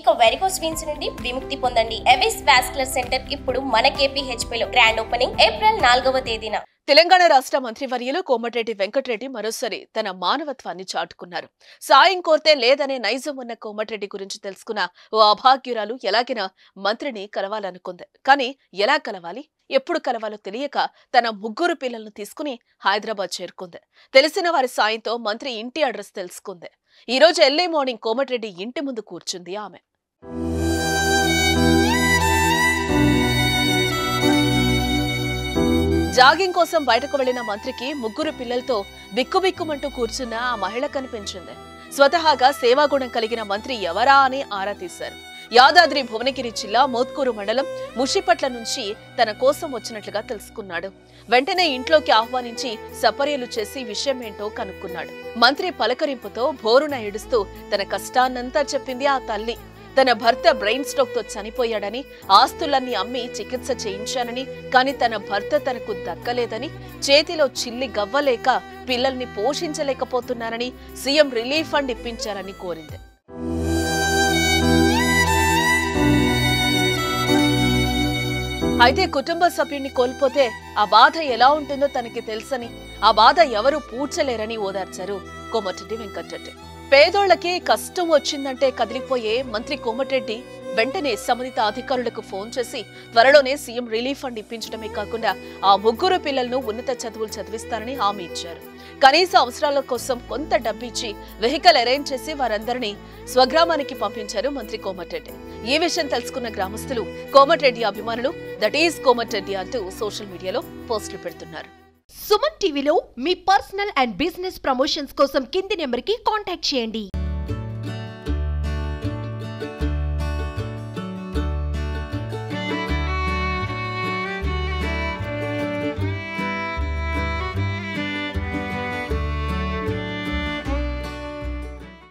ఇక varicose veins నుండి విముక్తి పొందండి. ఎవిస్ వాస్కులర్ సెంటర్ ఇప్పుడు మన KPHP లో గ్రాండ్ ఓపెనింగ్ ఏప్రిల్ 4వ తేదీన. తెలంగాణ రాష్ట్ర మంత్రివర్యులు కోమటిరెడ్డి వెంకటరెడ్డి మరోసారి తన మానవత్వాన్ని చాటుకున్నారు. సాయం కోరితే లేదనే నైజం ఉన్న కోమటిరెడ్డి గురించి తెలుసుకున్న ఓ అభాగ్యురాలు ఎలాగైనా మంత్రిని కలవాలనుకుంది. కానీ ఎలా కలవాలి, ఎప్పుడు కలవాలో తెలియక తన 3 పిల్లలను తీసుకుని హైదరాబాద్ చేరుకుంది. తెలిసిన వారి సాయంతో మంత్రి ఇంటి అడ్రస్ తెలుసుకుంది. ఈ రోజు ఎర్లీ మార్నింగ్ కోమటిరెడ్డి ఇంటి ముందు కూర్చుంది ఆమె. జాగింగ్ కోసం బయటకు వెళ్లిన మంత్రికి 3 పిల్లలతో బిక్కుబిక్కుమంటూ కూర్చున్న ఆ మహిళ కనిపించింది. స్వతహాగా సేవాగుణం కలిగిన మంత్రి ఎవరా అని ఆరా తీశారు. యాదాద్రి భువనగిరి జిల్లా మోత్కూరు మండలం ముషిపట్ల నుంచి తన కోసం వచ్చినట్లుగా తెలుసుకున్నాడు. వెంటనే ఇంట్లోకి ఆహ్వానించి సపర్యలు చేసి విషయమేంటో కనుక్కున్నాడు. మంత్రి పలకరింపుతో భోరున ఏడుస్తూ తన కష్టాన్నంతా చెప్పింది ఆ తల్లి. తన భర్త బ్రెయిన్ స్ట్రోక్ తో చనిపోయాడని, ఆస్తులన్నీ అమ్మి చికిత్స చేయించానని, కానీ తన భర్త తనకు దక్కలేదని, చేతిలో చిల్లి గవ్వలేక పిల్లల్ని పోషించలేకపోతున్నానని సీఎం రిలీఫ్ ఫండ్ ఇప్పించాలని కోరింది. అయితే కుటుంబ సభ్యుడిని కోల్పోతే ఆ బాధ ఎలా ఉంటుందో తనకి తెలుసని, ఆ బాధ ఎవరూ పూడ్చలేరని ఓదార్చారు కోమటిరెడ్డి వెంకటరెడ్డి. పేదోళ్లకి కష్టం వచ్చిందంటే కదిలిపోయే మంత్రి కోమటిరెడ్డి వెంటనే సంబంధిత అధికారులకు ఫోన్ చేసి త్వరలోనే సీఎం రిలీఫ్ ఫండ్ ఇప్పించడమే కాకుండా ఆ 3 పిల్లలను ఉన్నత చదువులు చదివిస్తారని హామీ ఇచ్చారు. కనీస అవసరాల కోసం కొంత డబ్బిచ్చి వెహికల్ అరేంజ్ చేసి వారందరినీ స్వగ్రామానికి పంపించారు మంత్రి కోమటిరెడ్డి. ఈ విషయం తెలుసుకున్న గ్రామస్తులు కోమటిరెడ్డి అభిమానులు దట్ ఈస్ కోమటిరెడ్డి అంటూ సోషల్ మీడియాలో పోస్టులు పెడుతున్నారు. సుమన్ టీవీలో మీ పర్సనల్ అండ్ బిజినెస్ ప్రమోషన్స్ కోసం కింది నెంబర్కి కాంటాక్ట్ చేయండి.